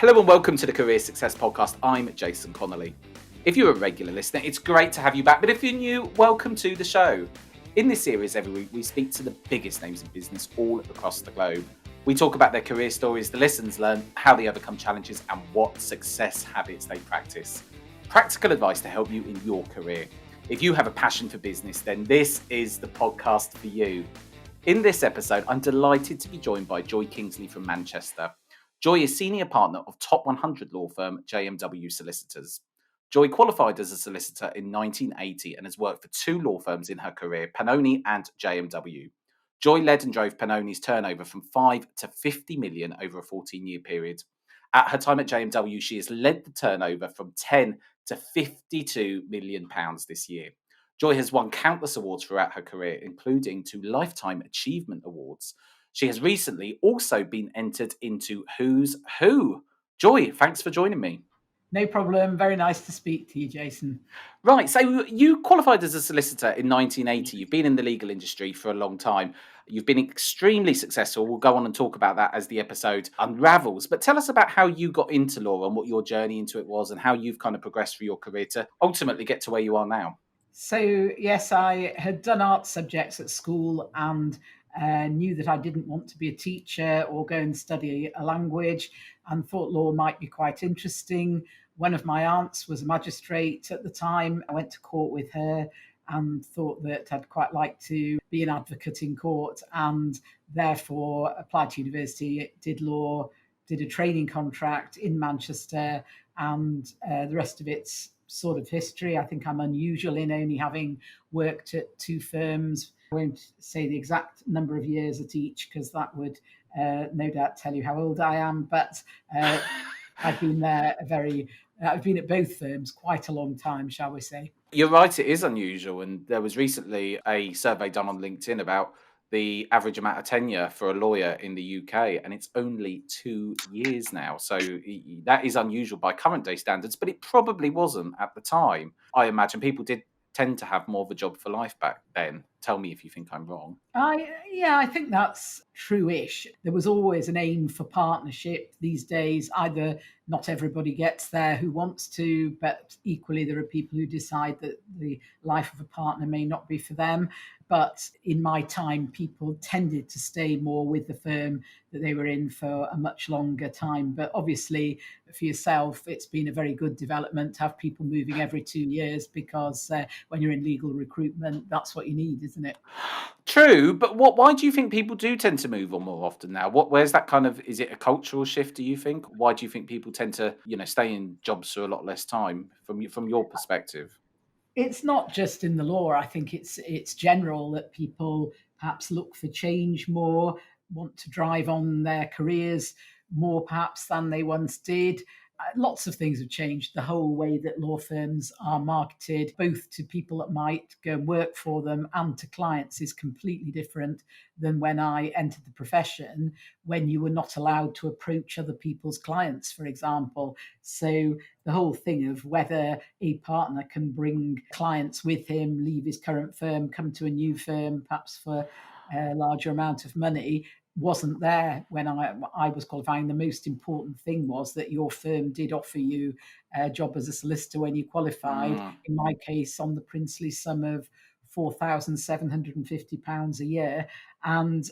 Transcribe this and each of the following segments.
Hello and welcome to the Career Success Podcast. I'm Jason Connolly. If you're a regular listener, it's great to have you back, but if you're new, welcome to the show. In this series every week, we speak to the biggest names in business all across the globe. We talk about their career stories, the lessons learned, how they overcome challenges, and what success habits they practice. Practical advice to help you in your career. If you have a passion for business, then this is the podcast for you. In this episode, I'm delighted to be joined by Joy Kingsley from Manchester. Joy is Senior Partner of top 100 law firm JMW Solicitors. Joy qualified as a solicitor in 1980 and has worked for two law firms in her career, Pannone and JMW. Joy led and drove Pannone's turnover from 5 to 50 million over a 14-year period. At her time at JMW, she has led the turnover from 10 to 52 million pounds this year. Joy has won countless awards throughout her career, including 2 Lifetime Achievement Awards. She has recently also been entered into Who's Who. Joy, thanks for joining me. No problem. Very nice to speak to you, Jason. Right, so you qualified as a solicitor in 1980. You've been in the legal industry for a long time. You've been extremely successful. We'll go on and talk about that as the episode unravels. But tell us about how you got into law and what your journey into it was and how you've kind of progressed through your career to ultimately get to where you are now. So, yes, I had done art subjects at school and knew that I didn't want to be a teacher or go and study a language and thought law might be quite interesting. One of my aunts was a magistrate at the time. I went to court with her and thought that I'd quite like to be an advocate in court and therefore applied to university, did law, did a training contract in Manchester, and the rest of it's sort of history. I think I'm unusual in only having worked at 2 firms. I won't say the exact number of years at each because that would no doubt tell you how old I am, but I've been there I've been at both firms quite a long time, shall we say. You're right, it is unusual. And there was recently a survey done on LinkedIn about the average amount of tenure for a lawyer in the UK, and it's only 2 years now. So that is unusual by current day standards, but it probably wasn't at the time. I imagine people did tend to have more of a job for life back then. Tell me if you think I'm wrong. I think that's true-ish. There was always an aim for partnership. These days, either not everybody gets there who wants to, but equally there are people who decide that the life of a partner may not be for them. But in my time, people tended to stay more with the firm that they were in for a much longer time. But obviously, for yourself, it's been a very good development to have people moving every 2 years because when you're in legal recruitment, that's what you need, isn't it? True, but why do you think people do tend to move on more often now? Where's that kind of, is it a cultural shift, do you think? Why do you think people tend to, stay in jobs for a lot less time from your perspective? It's not just in the law. I think it's general that people perhaps look for change more, want to drive on their careers more perhaps than they once did. Lots of things have changed. The whole way that law firms are marketed, both to people that might go and work for them and to clients, is completely different than when I entered the profession, when you were not allowed to approach other people's clients, for example. So the whole thing of whether a partner can bring clients with him, leave his current firm, come to a new firm, perhaps for a larger amount of money, wasn't there when I was qualifying. The most important thing was that your firm did offer you a job as a solicitor when you qualified. In my case, on the princely sum of £4,750 a year, and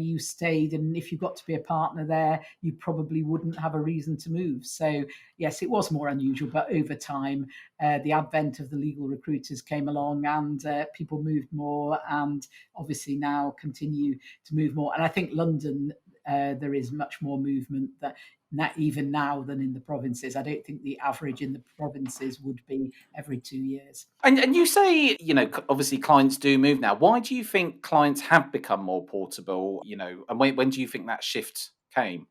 you stayed. And if you got to be a partner there, you probably wouldn't have a reason to move. So yes, it was more unusual, but over time, the advent of the legal recruiters came along, and people moved more, and obviously now continue to move more. And I think London, there is much more movement even now than in the provinces. I don't think the average in the provinces would be every 2 years. And you say, obviously clients do move now. Why do you think clients have become more portable, and when do you think that shift came?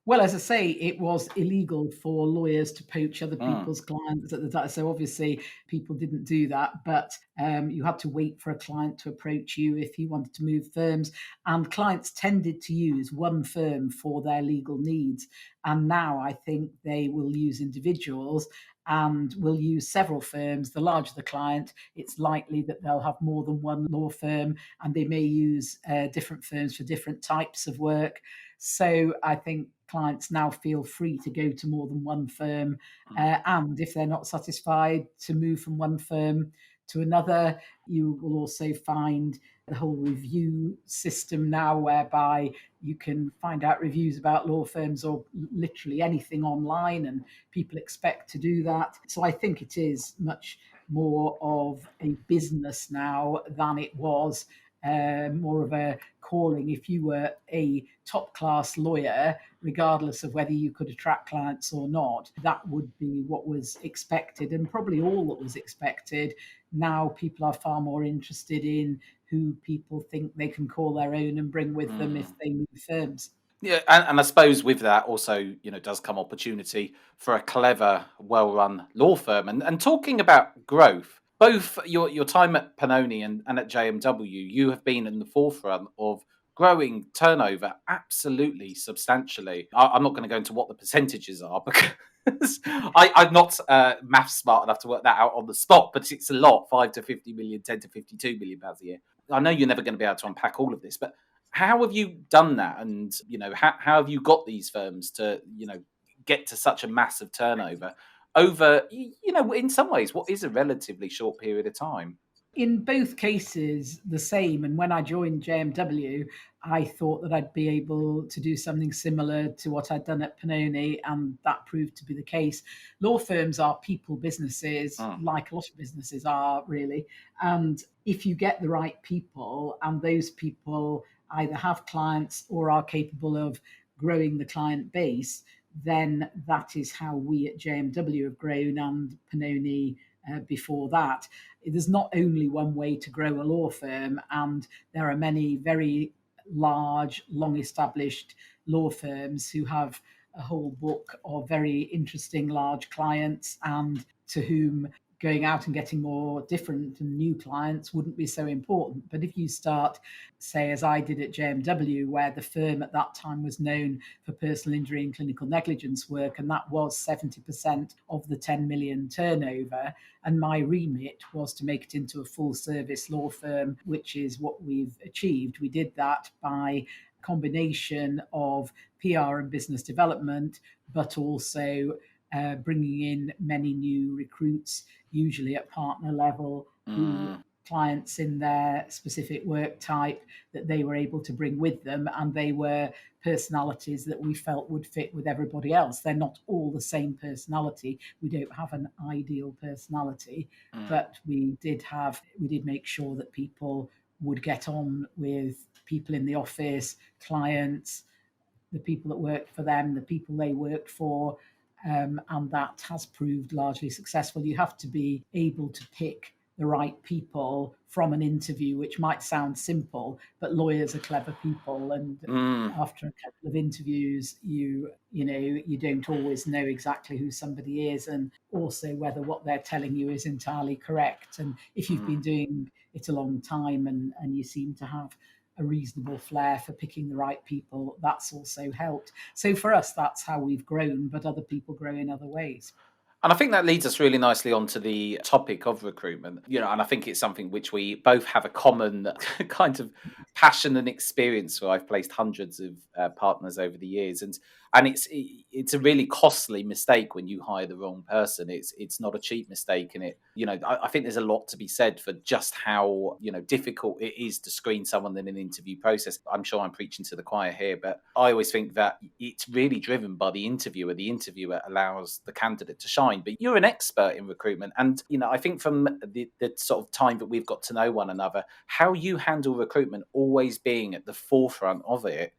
Well, as I say, it was illegal for lawyers to poach other people's clients at the time. So obviously people didn't do that, but you had to wait for a client to approach you if you wanted to move firms. And clients tended to use one firm for their legal needs. And now I think they will use individuals. and will use several firms. The larger the client, it's likely that they'll have more than one law firm, and they may use different firms for different types of work. So I think clients now feel free to go to more than one firm, and if they're not satisfied, to move from one firm to another. You will also find the whole review system now, whereby you can find out reviews about law firms or literally anything online, and people expect to do that. So I think it is much more of a business now than it was more of a calling. If you were a top class lawyer, regardless of whether you could attract clients or not, that would be what was expected, and probably all that was expected. Now people are far more interested in who people think they can call their own and bring with them if they move firms. Yeah, and I suppose with that also, does come opportunity for a clever, well-run law firm. And talking about growth, both your time at Pannone and at JMW, you have been in the forefront of growing turnover absolutely substantially. I'm not going to go into what the percentages are because I'm not math smart enough to work that out on the spot, but it's a lot, 5 to 50 million, 10 to 52 million pounds a year. I know you're never going to be able to unpack all of this, but how have you done that? And, how have you got these firms to, get to such a massive turnover over, in some ways, what is a relatively short period of time? In both cases, the same. And when I joined JMW, I thought that I'd be able to do something similar to what I'd done at Pannone, and that proved to be the case. Law firms are people businesses, like a lot of businesses are, really. And if you get the right people, and those people either have clients or are capable of growing the client base, then that is how we at JMW have grown, and Pannone before that. There's not only one way to grow a law firm, and there are many very large, long established law firms who have a whole book of very interesting large clients, and to whom going out and getting more different and new clients wouldn't be so important. But if you start, say, as I did at JMW, where the firm at that time was known for personal injury and clinical negligence work, and that was 70% of the 10 million turnover, and my remit was to make it into a full service law firm, which is what we've achieved. We did that by combination of PR and business development, but also bringing in many new recruits, usually at partner level, who clients in their specific work type that they were able to bring with them, and they were personalities that we felt would fit with everybody else. They're not all the same personality. We don't have an ideal personality, but we did make sure that people would get on with people in the office, clients, the people that worked for them, the people they worked for, and that has proved largely successful. You have to be able to pick the right people from an interview, which might sound simple, but lawyers are clever people, and after a couple of interviews, you don't always know exactly who somebody is, and also whether what they're telling you is entirely correct. And if you've been doing it a long time, and you seem to have a reasonable flair for picking the right people, that's also helped. So for us, that's how we've grown, but other people grow in other ways. And I think that leads us really nicely onto the topic of recruitment, and I think it's something which we both have a common kind of passion and experience for. I've placed hundreds of partners over the years, and it's a really costly mistake when you hire the wrong person. It's not a cheap mistake, and I think there's a lot to be said for just how difficult it is to screen someone in an interview process. I'm sure I'm preaching to the choir here, but I always think that it's really driven by the interviewer. The interviewer allows the candidate to shine. But you're an expert in recruitment, and I think from the sort of time that we've got to know one another, how you handle recruitment always being at the forefront of it,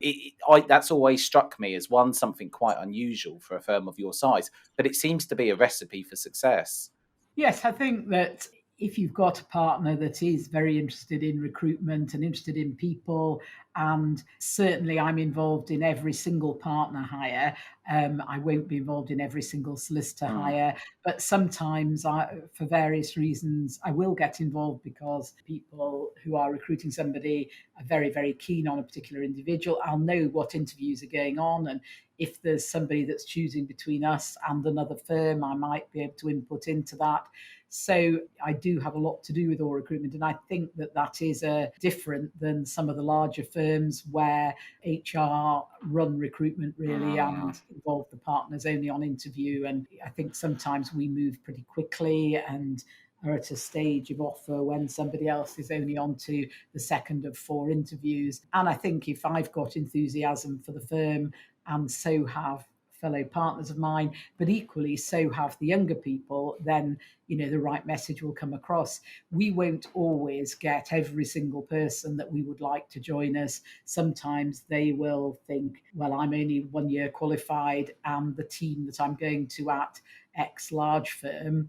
that's always struck me as something quite unusual for a firm of your size, but it seems to be a recipe for success. Yes, I think that if you've got a partner that is very interested in recruitment and interested in people, and certainly I'm involved in every single partner hire. I won't be involved in every single solicitor hire, but sometimes for various reasons, I will get involved because people who are recruiting somebody are very, very keen on a particular individual. I'll know what interviews are going on, and if there's somebody that's choosing between us and another firm, I might be able to input into that. So I do have a lot to do with all recruitment, and I think that is different than some of the larger firms where HR run recruitment really and involve the partners only on interview. And I think sometimes we move pretty quickly and are at a stage of offer when somebody else is only on to the second of 4 interviews. And I think if I've got enthusiasm for the firm, and so have fellow partners of mine, but equally so have the younger people, then the right message will come across. We won't always get every single person that we would like to join us. Sometimes they will think, well, I'm only 1 year qualified and the team that I'm going to at X large firm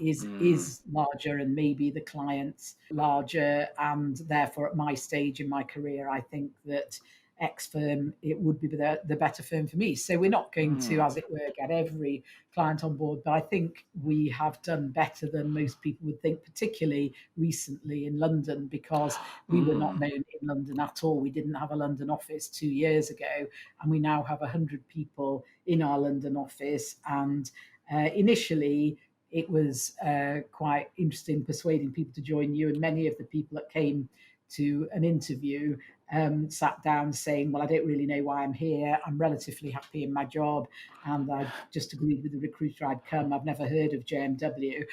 is larger, and maybe the client's larger, and therefore at my stage in my career I think that X firm, it would be the better firm for me. So we're not going to, as it were, get every client on board, but I think we have done better than most people would think, particularly recently in London, because we were not known in London at all. We didn't have a London office 2 years ago, and we now have 100 people in our London office. And initially, it was quite interesting persuading people to join you, and many of the people that came to an interview sat down saying, well, I don't really know why I'm here. I'm relatively happy in my job, and I just agreed with the recruiter I'd come. I've never heard of JMW.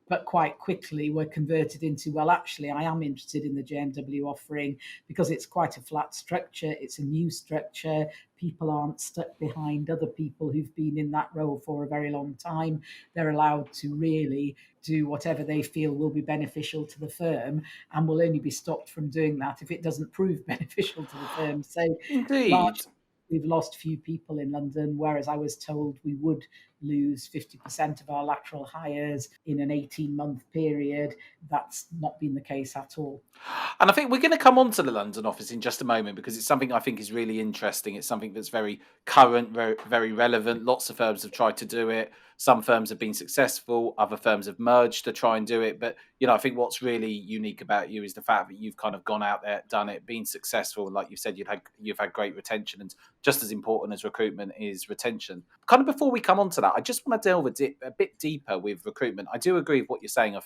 But quite quickly were converted into, well, actually, I am interested in the JMW offering because it's quite a flat structure. It's a new structure. People aren't stuck behind other people who've been in that role for a very long time. They're allowed to really do whatever they feel will be beneficial to the firm, and will only be stopped from doing that if it doesn't prove beneficial to the firm. So Indeed. largely, we've lost few people in London, whereas I was told we would lose 50% of our lateral hires in an 18-month period. That's not been the case at all. And I think we're going to come on to the London office in just a moment, because it's something I think is really interesting. It's something that's very current, very, very relevant. Lots of firms have tried to do it. Some firms have been successful. Other firms have merged to try and do it. But, I think what's really unique about you is the fact that you've kind of gone out there, done it, been successful. Like you said, you've had great retention. And just as important as recruitment is retention. Kind of before we come on to that, I just want to delve a bit deeper with recruitment. I do agree with what you're saying. I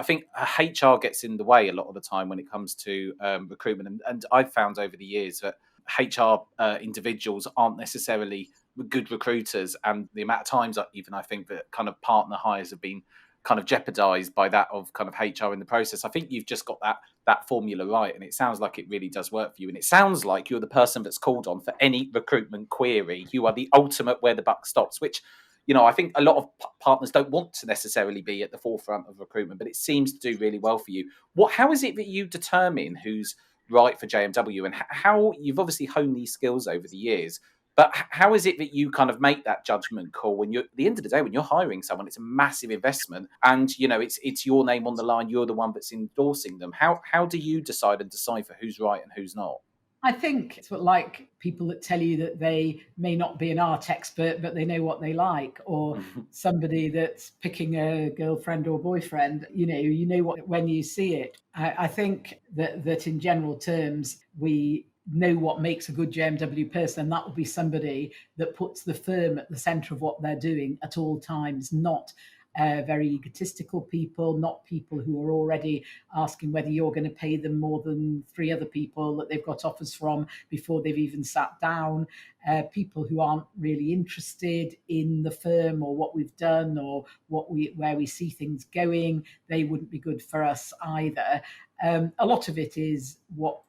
think HR gets in the way a lot of the time when it comes to recruitment. And I've found over the years that HR individuals aren't necessarily good recruiters. And the amount of times I think that kind of partner hires have been kind of jeopardized by that of kind of HR in the process. I think you've just got that formula right. And it sounds like it really does work for you. And it sounds like you're the person that's called on for any recruitment query. You are the ultimate where the buck stops, which I think a lot of partners don't want to necessarily be at the forefront of recruitment, but it seems to do really well for you. How is it that you determine who's right for JMW, and how you've obviously honed these skills over the years, but how is it that you kind of make that judgment call when you're, at the end of the day, when you're hiring someone, it's a massive investment, and it's your name on the line, you're the one that's endorsing them. How do you decide and decipher who's right and who's not? I think it's like people that tell you that they may not be an art expert, but they know what they like, or somebody that's picking a girlfriend or boyfriend. You know what when you see it. I think that in general terms, we know what makes a good JMW person, and that will be somebody that puts the firm at the centre of what they're doing at all times, not very egotistical people, not people who are already asking whether you're going to pay them more than 3 other people that they've got offers from before they've even sat down, people who aren't really interested in the firm or what we've done or where we see things going. They wouldn't be good for us either. A lot of it is what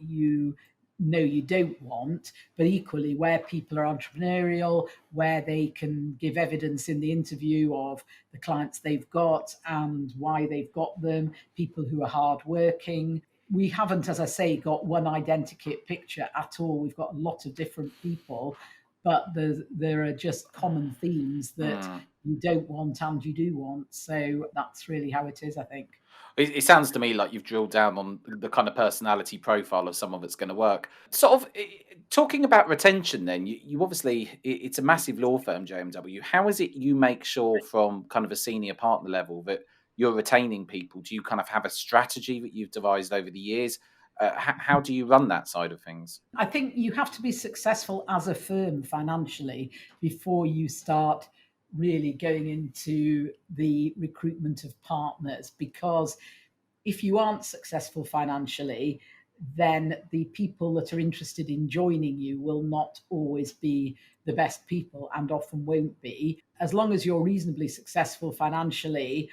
you you don't want, but equally where people are entrepreneurial, where they can give evidence in the interview of the clients they've got and why they've got them, people who are hardworking. We haven't, as I say, got one identikit picture at all. We've got a lot of different people, but there are just common themes that you don't want and you do want. So that's really how it is, I think. It sounds to me like you've drilled down on the kind of personality profile of someone that's going to work. Sort of talking about retention then, you obviously, it's a massive law firm, JMW. How is it you make sure from kind of a senior partner level that you're retaining people? Do you kind of have a strategy that you've devised over the years? How do you run that side of things? I think you have to be successful as a firm financially before you start really going into the recruitment of partners, because if you aren't successful financially, then the people that are interested in joining you will not always be the best people, and often won't be. As long as you're reasonably successful financially,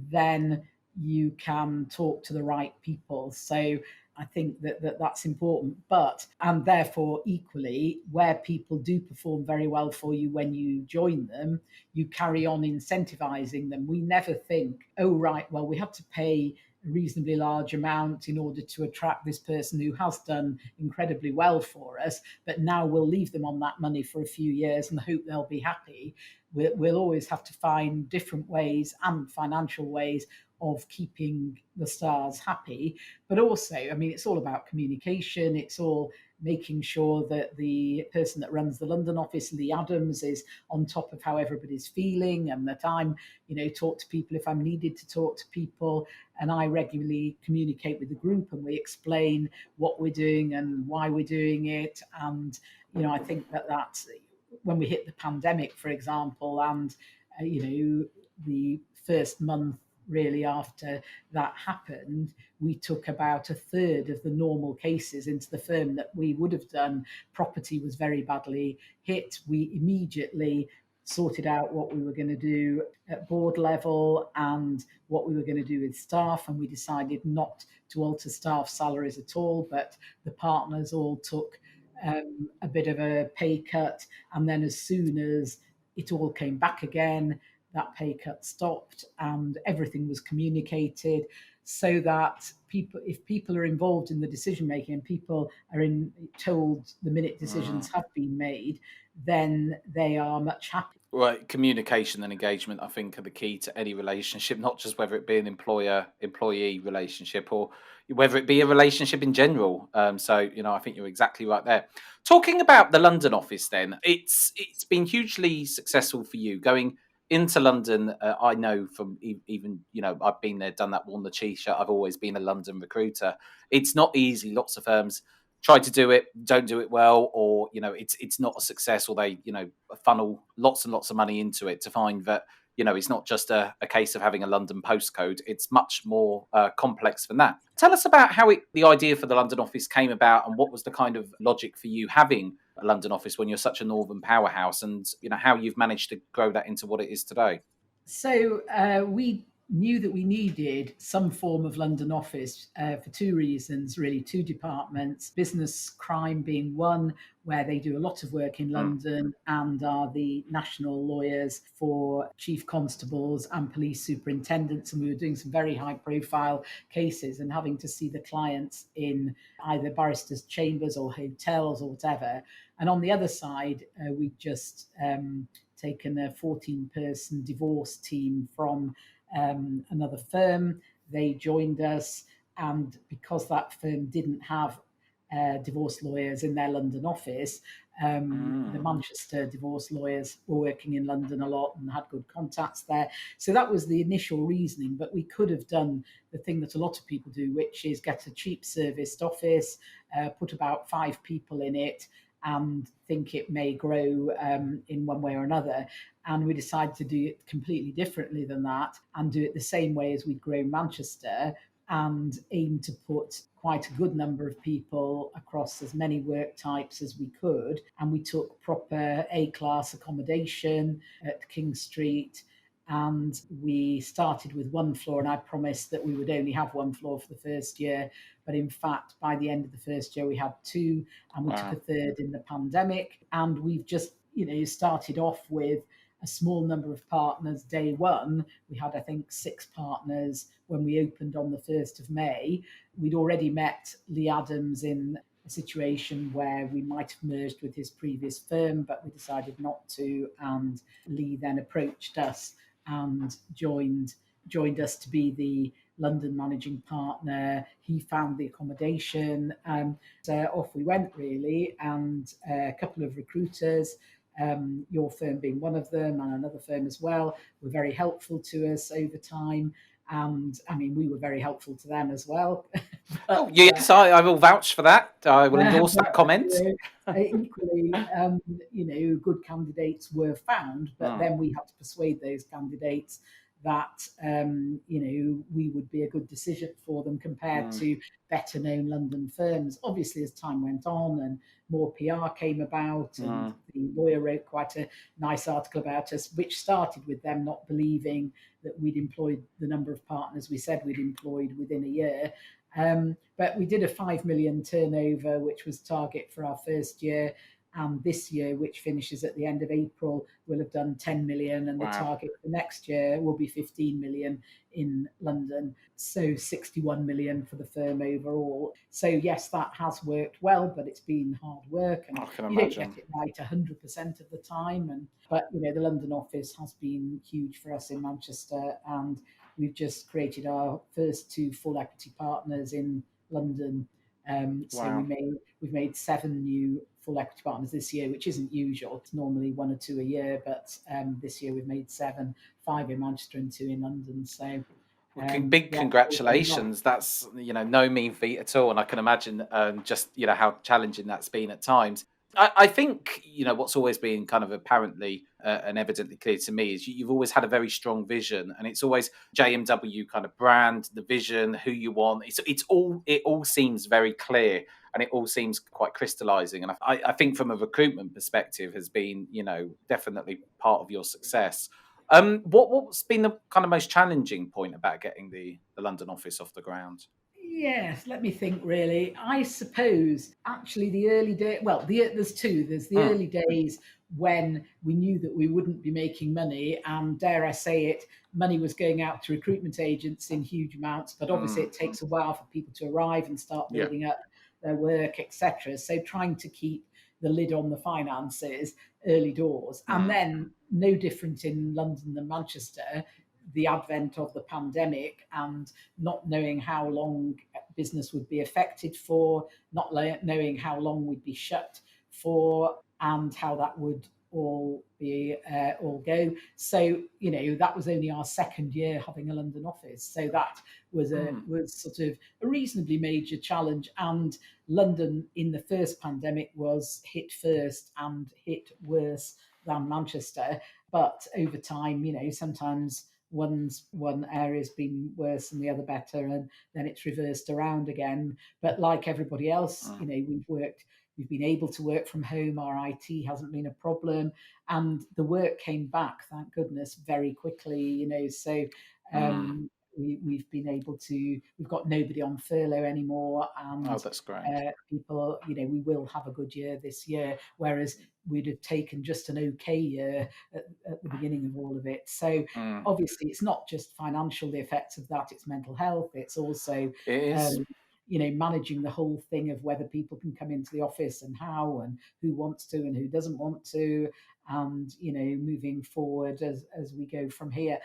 then you can talk to the right people. So I think that's important. But, and therefore, equally, where people do perform very well for you when you join them, you carry on incentivizing them. We never think, oh, right, well, we have to pay a reasonably large amount in order to attract this person who has done incredibly well for us, but now we'll leave them on that money for a few years and hope they'll be happy. We'll always have to find different ways and financial ways of keeping the stars happy. But also, I mean, it's all about communication. It's all making sure that the person that runs the London office, Lee Adams, is on top of how everybody's feeling, and that I'm, talk to people if I'm needed to talk to people. And I regularly communicate with the group, and we explain what we're doing and why we're doing it. And, I think that's when we hit the pandemic, for example, and, the first month really after that happened, we took about a third of the normal cases into the firm that we would have done. Property was very badly hit. We immediately sorted out what we were going to do at board level and what we were going to do with staff, and we decided not to alter staff salaries at all, but the partners all took a bit of a pay cut, and then as soon as it all came back again, that pay cut stopped and everything was communicated, so that if people are involved in the decision making and people are told the minute decisions have been made, then they are much happier. Right, communication and engagement, I think, are the key to any relationship, not just whether it be an employer-employee relationship or whether it be a relationship in general. So, I think you're exactly right there. Talking about the London office, then, it's been hugely successful for you going into London. I know from even, I've been there, done that, worn the t-shirt. I've always been a London recruiter. It's not easy. Lots of firms try to do it, don't do it well, or it's not a success, or they funnel lots and lots of money into it to find that it's not just a case of having a London postcode. It's much more complex than that. Tell us about how the idea for the London office came about, and what was the kind of logic for you having a London office when you're such a northern powerhouse, and how you've managed to grow that into what it is today. So we knew that we needed some form of London office for two reasons, really, two departments, business crime being one, where they do a lot of work in London and are the national lawyers for chief constables and police superintendents. And we were doing some very high profile cases and having to see the clients in either barristers' chambers or hotels or whatever. And on the other side, we just taken a 14-person divorce team from another firm. They joined us, and because that firm didn't have divorce lawyers in their London office, the Manchester divorce lawyers were working in London a lot and had good contacts there. So that was the initial reasoning. But we could have done the thing that a lot of people do, which is get a cheap serviced office, put about 5 people in it, and think it may grow in one way or another. And we decided to do it completely differently than that, and do it the same way as we'd grown Manchester, and aim to put quite a good number of people across as many work types as we could. And we took proper A-class accommodation at King Street, and we started with 1 floor, and I promised that we would only have 1 floor for the first year. But in fact, by the end of the first year, we had 2, and we took a third in the pandemic. And we've just, started off with a small number of partners day one. We had, I think, 6 partners when we opened on the 1st of May. We'd already met Lee Adams in a situation where we might have merged with his previous firm, but we decided not to. And Lee then approached us and joined us to be the London managing partner. He found the accommodation, and off we went, really. And a couple of recruiters, your firm being one of them, and another firm as well, were very helpful to us over time. And I mean, we were very helpful to them as well. Oh, But yes, I will vouch for that. I will endorse that but comment. equally, good candidates were found, but Mm, then we had to persuade those candidates that we would be a good decision for them compared mm, to better known London firms. Obviously, as time went on and more PR came about, and mm. the lawyer wrote quite a nice article about us, which started with them not believing that we'd employed the number of partners we said we'd employed within a year. But we did a 5 million turnover, which was target for our first year. And this year, which finishes at the end of April, will have done 10 million. And the Wow. target for next year will be 15 million in London. So 61 million for the firm overall. So, yes, that has worked well, but it's been hard work. And I can you don't get imagine. it right 100% of the time. But, the London office has been huge for us in Manchester. And we've just created our first two full equity partners in London. So Wow. we've made 7 new full equity partners this year, which isn't usual. It's normally 1 or 2 a year, but this year we've made 7, 5 in Manchester and 2 in London. So Well, big yeah, it's all going well. congratulations. That's, no mean feat at all. And I can imagine just, how challenging that's been at times. I think, what's always been kind of apparently and evidently clear to me is you've always had a very strong vision, and it's always JMW kind of brand, the vision, who you want. It all seems very clear, and it all seems quite crystallizing. And I think from a recruitment perspective has been, definitely part of your success. What's been the kind of most challenging point about getting the London office off the ground? Yes, let me think really. I suppose actually the early day, well, there's two. There's the Mm, early days when we knew that we wouldn't be making money, and dare I say it, money was going out to recruitment agents in huge amounts, but obviously mm, it takes a while for people to arrive and start yeah. building up their work, etc. So trying to keep the lid on the finances early doors. And Mm, then no different in London than Manchester, the advent of the pandemic and not knowing how long business would be affected for, not knowing how long we'd be shut for, and how that would all go. So that was only our second year having a London office. So that mm, was sort of a reasonably major challenge. And London in the first pandemic was hit first and hit worse than Manchester. But over time, sometimes one area's been worse than the other better, and then it's reversed around again. But like everybody else, mm, we've been able to work from home. Our IT hasn't been a problem, and the work came back, thank goodness, very quickly. So mm. we've been able to. We've got nobody on furlough anymore, Oh, and that's great. people. We will have a good year this year, whereas we'd have taken just an okay year at the beginning of all of it. So Mm. obviously, it's not just financial the effects of that; it's mental health. It's also It is. um, managing the whole thing of whether people can come into the office and how and who wants to and who doesn't want to, and moving forward as we go from here.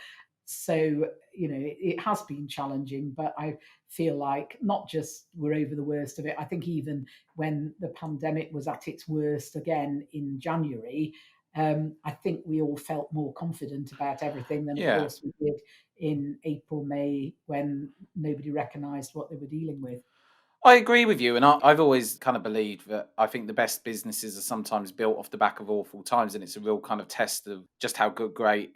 So it has been challenging, but I feel like not just we're over the worst of it. I think even when the pandemic was at its worst again in January, I think we all felt more confident about everything than, of Yeah. course, we did in April, May, when nobody recognised what they were dealing with. I agree with you, and I've always kind of believed that I think the best businesses are sometimes built off the back of awful times, and it's a real kind of test of just how great,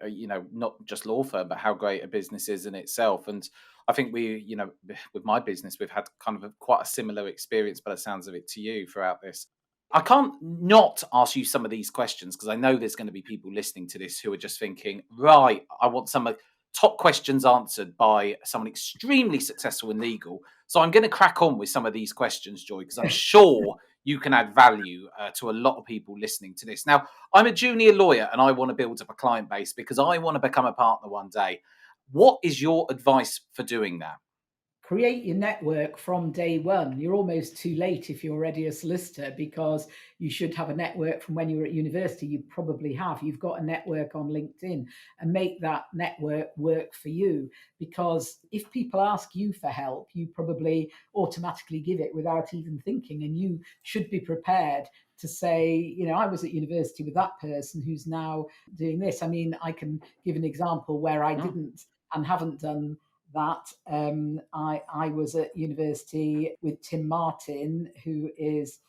not just law firm, but how great a business is in itself. And I think with my business, we've had kind of quite a similar experience, by the sounds of it, to you throughout this. I can't not ask you some of these questions because I know there's going to be people listening to this who are just thinking, right, I want some top questions answered by someone extremely successful in legal. So I'm going to crack on with some of these questions, Joy, because I'm sure you can add value to a lot of people listening to this. Now, I'm a junior lawyer and I want to build up a client base because I want to become a partner one day. What is your advice for doing that? Create your network from day one. You're almost too late if you're already a solicitor because you should have a network from when you were at university. You probably have. You've got a network on LinkedIn and make that network work for you. Because if people ask you for help, you probably automatically give it without even thinking. And you should be prepared to say, I was at university with that person who's now doing this. I mean, I can give an example where I Mm, didn't and haven't done that. I was at university with Tim Martin, who is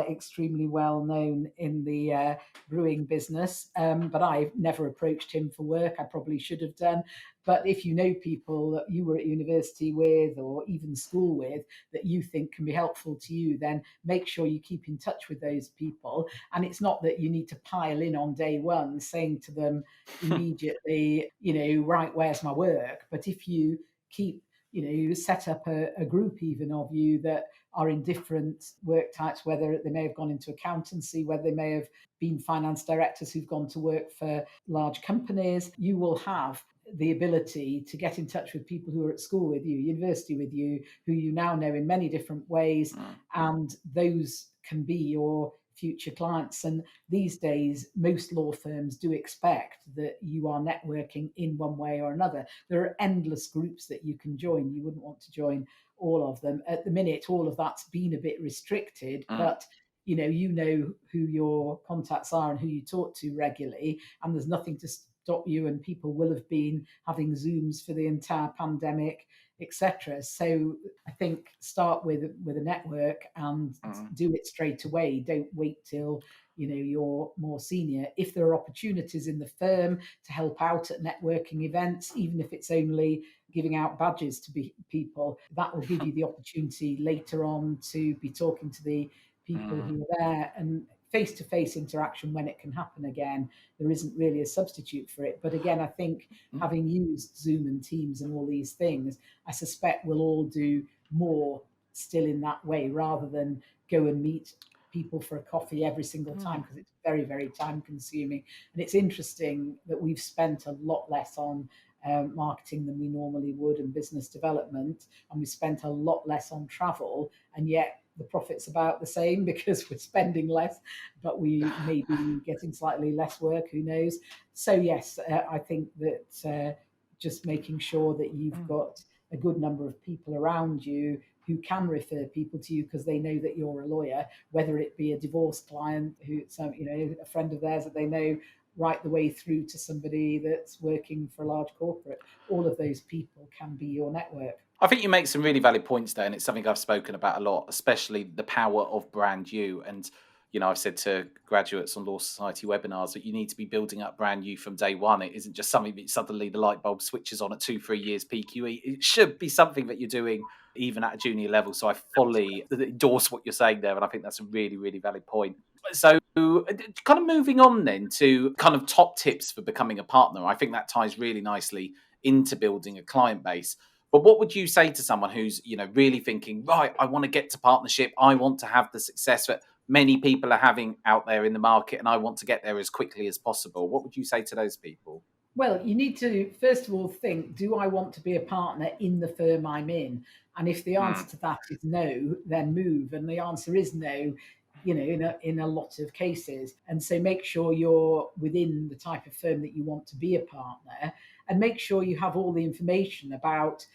extremely well known in the brewing business, but I've never approached him for work. I probably should have done. But if you know people that you were at university with or even school with that you think can be helpful to you, then make sure you keep in touch with those people. And it's not that you need to pile in on day one saying to them immediately, right, where's my work? But if you keep, you set up a group even of you that are in different work types, whether they may have gone into accountancy, whether they may have been finance directors who've gone to work for large companies, you will have the ability to get in touch with people who are at school with you, university with you, who you now know in many different ways, and those can be your future clients. And these days, most law firms do expect that you are networking in one way or another. There are endless groups that you can join. You wouldn't want to join all of them. At the minute, all of that's been a bit restricted, but you know who your contacts are and who you talk to regularly, and there's nothing to stop you, and people will have been having Zooms for the entire pandemic, etc. So I think start with a network and do it straight away. Don't wait till you're more senior. If there are opportunities in the firm to help out at networking events, even if it's only giving out badges to people, that will give you the opportunity later on to be talking to the people who are there. And face-to-face interaction, when it can happen again, there isn't really a substitute for it. But again, I think having used Zoom and Teams and all these things, I suspect we'll all do more still in that way, rather than go and meet people for a coffee every single time, because it's very, very time consuming. And it's interesting that we've spent a lot less on marketing than we normally would, and business development, and we spent a lot less on travel, and yet the profit's about the same because we're spending less, but we may be getting slightly less work, who knows. So yes, I think that just making sure that you've got a good number of people around you who can refer people to you because they know that you're a lawyer, whether it be a divorce client who's a friend of theirs that they know, right the way through to somebody that's working for a large corporate. All of those people can be your network. I think you make some really valid points there, and it's something I've spoken about a lot, especially the power of brand new. And, I've said to graduates on Law Society webinars that you need to be building up brand new from day one. It isn't just something that suddenly the light bulb switches on at 2-3 years PQE. It should be something that you're doing even at a junior level. So I fully endorse what you're saying there, and I think that's a really, really valid point. So kind of moving on then to kind of top tips for becoming a partner. I think that ties really nicely into building a client base. But what would you say to someone who's, really thinking, right, I want to get to partnership. I want to have the success that many people are having out there in the market, and I want to get there as quickly as possible. What would you say to those people? Well, you need to, first of all, think, do I want to be a partner in the firm I'm in? And if the answer to that is no, then move. And the answer is no, in a lot of cases. And so make sure you're within the type of firm that you want to be a partner, and make sure you have all the information about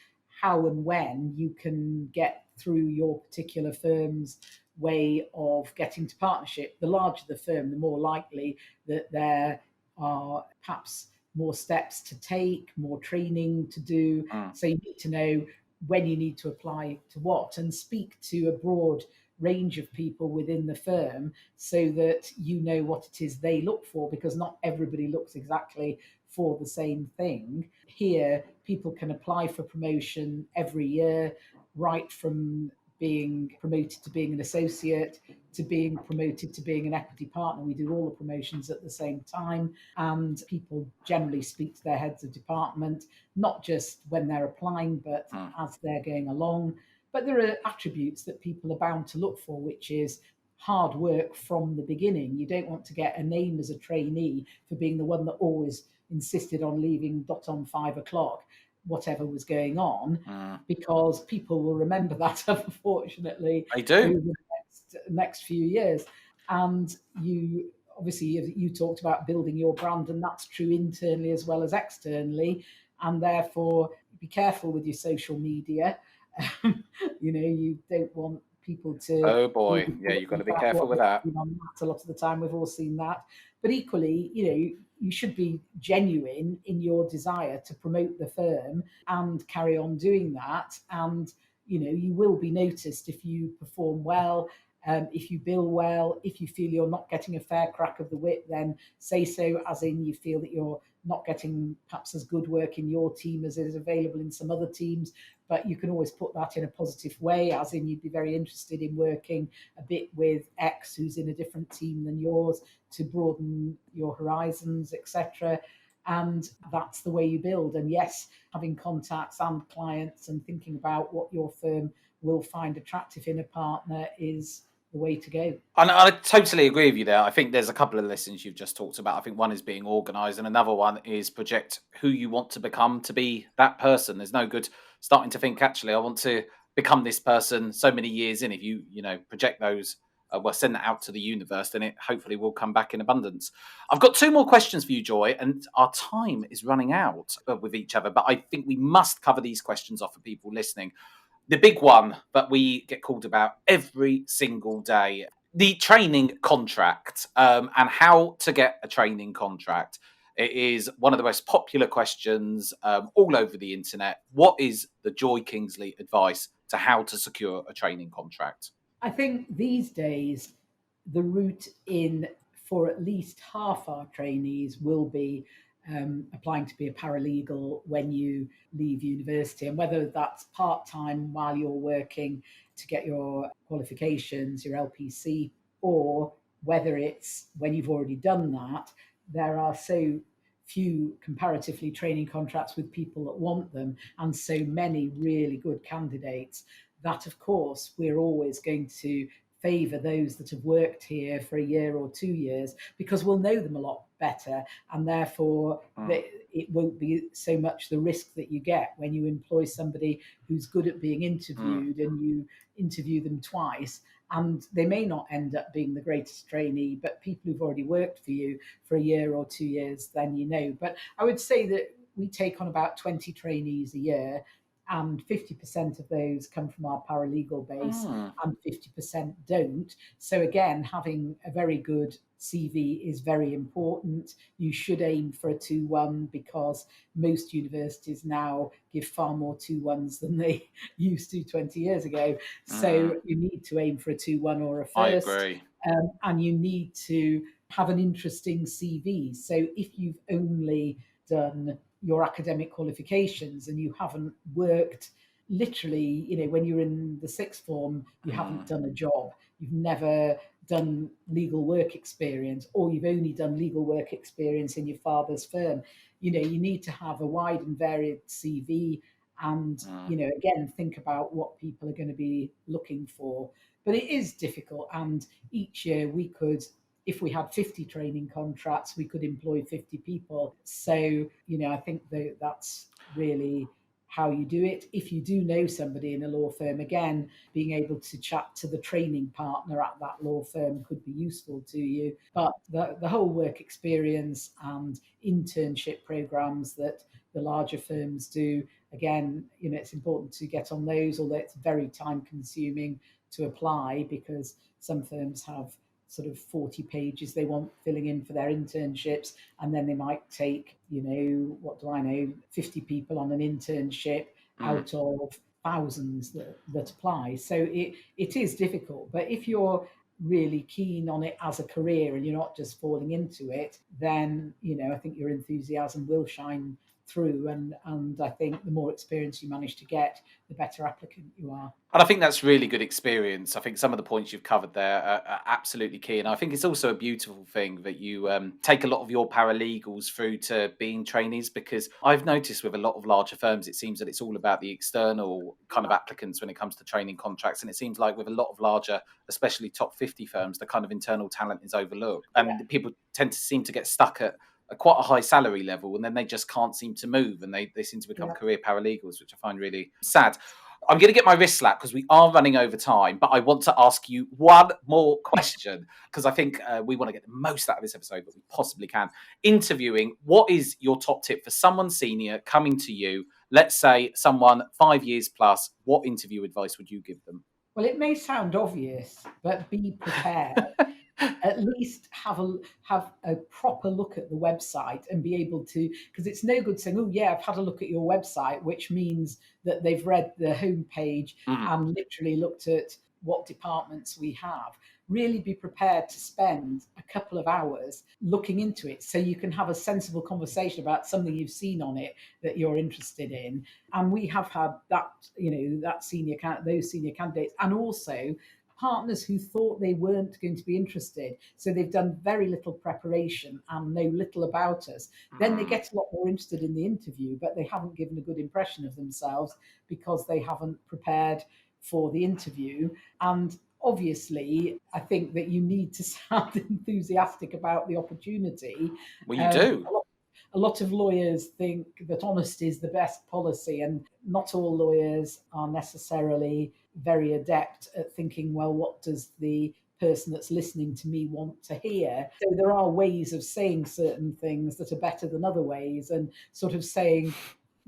how and when you can get through your particular firm's way of getting to partnership. The larger the firm, the more likely that there are perhaps more steps to take, more training to do. So you need to know when you need to apply to what, and speak to a broad range of people within the firm so that you know what it is they look for, because not everybody looks exactly for the same thing. Here, people can apply for promotion every year, right from being promoted to being an associate to being promoted to being an equity partner. We do all the promotions at the same time, and people generally speak to their heads of department, not just when they're applying, but as they're going along. But there are attributes that people are bound to look for, which is hard work from the beginning. You don't want to get a name as a trainee for being the one that always insisted on leaving dot on 5 o'clock, whatever was going on, because people will remember that, unfortunately, I do. over the next few years. And you talked about building your brand, and that's true internally as well as externally. And therefore, be careful with your social media. You don't want people to Oh boy, maybe yeah, you've got to be about careful what with they're that. doing on that. A lot of the time, we've all seen that. But equally, you should be genuine in your desire to promote the firm and carry on doing that. And you will be noticed if you perform well. If you bill well, if you feel you're not getting a fair crack of the whip, then say so, as in you feel that you're not getting perhaps as good work in your team as is available in some other teams. But you can always put that in a positive way, as in you'd be very interested in working a bit with X who's in a different team than yours to broaden your horizons, etc. And that's the way you build. And yes, having contacts and clients and thinking about what your firm will find attractive in a partner is the way to go. And I totally agree with you there. I think there's a couple of lessons you've just talked about. I think one is being organised, and another one is project who you want to become to be that person. There's no good starting to think, actually, I want to become this person so many years in. If you project those, send that out to the universe, then it hopefully will come back in abundance. I've got two more questions for you, Joy, and our time is running out with each other. But I think we must cover these questions off for people listening. The big one that we get called about every single day, the training contract, and how to get a training contract. It is one of the most popular questions all over the internet. What is the Joy Kingsley advice to how to secure a training contract? I think these days the route in for at least half our trainees will be applying to be a paralegal when you leave university, and whether that's part-time while you're working to get your qualifications, your LPC, or whether it's when you've already done that. There are so few comparatively training contracts with people that want them, and so many really good candidates, that of course we're always going to favour those that have worked here for a year or 2 years, because we'll know them a lot better, and therefore it won't be so much the risk that you get when you employ somebody who's good at being interviewed and you interview them twice, and they may not end up being the greatest trainee, but people who've already worked for you for a year or 2 years, then But I would say that we take on about 20 trainees a year, and 50% of those come from our paralegal base and 50% don't. So again, having a very good CV is very important. You should aim for a 2-1, because most universities now give far more 2-1s than they used to 20 years ago. So you need to aim for a 2-1 or a first. I agree. And you need to have an interesting CV. So if you've only done your academic qualifications and you haven't worked, literally, when you're in the sixth form, you haven't done a job, you've never done legal work experience, or you've only done legal work experience in your father's firm. You need to have a wide and varied CV, and again, think about what people are going to be looking for. But it is difficult, and each year we could, if we had 50 training contracts, we could employ 50 people. So, I think that's really how you do it. If you do know somebody in a law firm, again, being able to chat to the training partner at that law firm could be useful to you. But the whole work experience and internship programs that the larger firms do, again, it's important to get on those, although it's very time consuming to apply, because some firms have sort of 40 pages they want filling in for their internships, and then they might take 50 people on an internship out of thousands that apply. So it is difficult, but if you're really keen on it as a career and you're not just falling into it, then I think your enthusiasm will shine through, and I think the more experience you manage to get, the better applicant you are. And I think that's really good experience. I think some of the points you've covered there are absolutely key. And I think it's also a beautiful thing that you take a lot of your paralegals through to being trainees, because I've noticed with a lot of larger firms, it seems that it's all about the external kind of applicants when it comes to training contracts. And it seems like with a lot of larger, especially top 50 firms, the kind of internal talent is overlooked. And people tend to seem to get stuck at quite a high salary level, and then they just can't seem to move, and they seem to become career paralegals, which I find really sad. I'm going to get my wrist slapped because we are running over time, but I want to ask you one more question, because I think we want to get the most out of this episode that we possibly can. Interviewing, what is your top tip for someone senior coming to you? Let's say someone 5 years plus, what interview advice would you give them? Well, it may sound obvious, but be prepared. At least have a proper look at the website and be able to, because it's no good saying, oh yeah, I've had a look at your website, which means that they've read the homepage Mm. and literally looked at what departments we have. Really be prepared to spend a couple of hours looking into it so you can have a sensible conversation about something you've seen on it that you're interested in. And we have had that, that those senior candidates, and also partners who thought they weren't going to be interested. So they've done very little preparation and know little about us. Then they get a lot more interested in the interview, but they haven't given a good impression of themselves because they haven't prepared for the interview. And obviously, I think that you need to sound enthusiastic about the opportunity. Well, you do. A lot of lawyers think that honesty is the best policy, and not all lawyers are necessarily very adept at thinking, well, what does the person that's listening to me want to hear? So there are ways of saying certain things that are better than other ways, and sort of saying,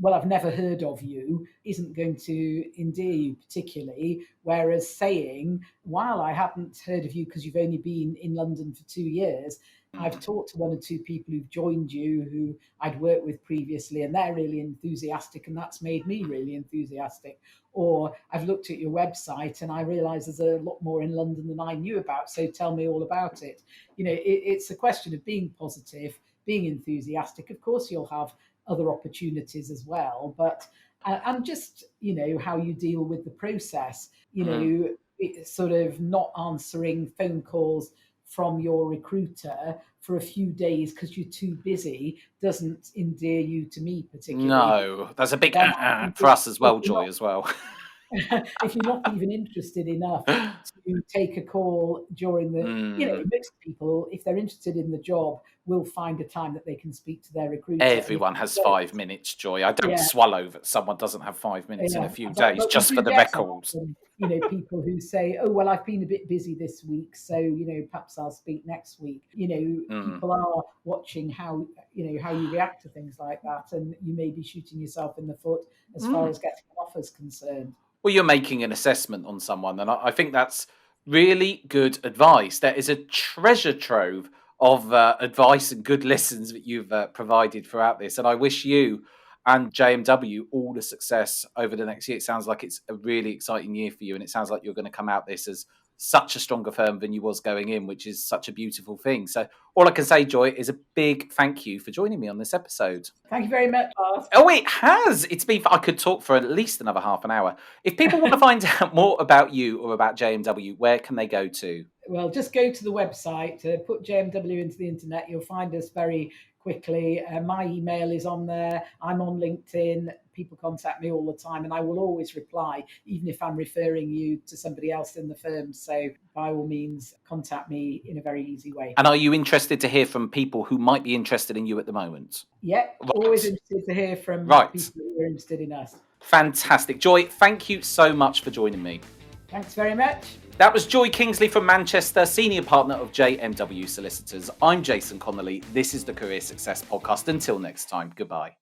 well, I've never heard of you isn't going to endear you particularly. Whereas saying, while I hadn't heard of you because you've only been in London for 2 years, I've talked to one or two people who've joined you who I'd worked with previously, and they're really enthusiastic, and that's made me really enthusiastic. Or I've looked at your website and I realise there's a lot more in London than I knew about, so tell me all about it. It's a question of being positive, being enthusiastic. Of course, you'll have other opportunities as well, but and just how you deal with the process. It's sort of not answering phone calls from your recruiter for a few days because you're too busy doesn't endear you to me particularly. No, that's a big for us as well, Joy, as well. If you're not even interested enough to take a call during the, most people, if they're interested in the job, will find a time that they can speak to their recruiter. Everyone has 5 minutes, Joy. I don't swallow that someone doesn't have 5 minutes in a few days, just for the records. People who say, oh, well, I've been a bit busy this week, so, perhaps I'll speak next week. People are watching how you react to things like that, and you may be shooting yourself in the foot as far as getting an offer is concerned. Well, you're making an assessment on someone, and I think that's really good advice. There is a treasure trove of advice and good lessons that you've provided throughout this, and I wish you and JMW all the success over the next year. It sounds like it's a really exciting year for you, and it sounds like you're going to come out this as such a stronger firm than you was going in, which is such a beautiful thing. So all I can say, Joy, is a big thank you for joining me on this episode. Thank you very much, Bart. Oh, it has. I could talk for at least another half an hour. If people want to find out more about you or about JMW, where can they go to? Well, just go to the website, put JMW into the internet. You'll find us very quickly. My email is on there. I'm on LinkedIn. People contact me all the time, and I will always reply, even if I'm referring you to somebody else in the firm. So by all means, contact me in a very easy way. And are you interested to hear from people who might be interested in you at the moment? Yeah, always interested to hear from people who are interested in us. Fantastic. Joy, thank you so much for joining me. Thanks very much. That was Joy Kingsley from Manchester, Senior Partner of JMW Solicitors. I'm Jason Connolly. This is the Career Success Podcast. Until next time, goodbye.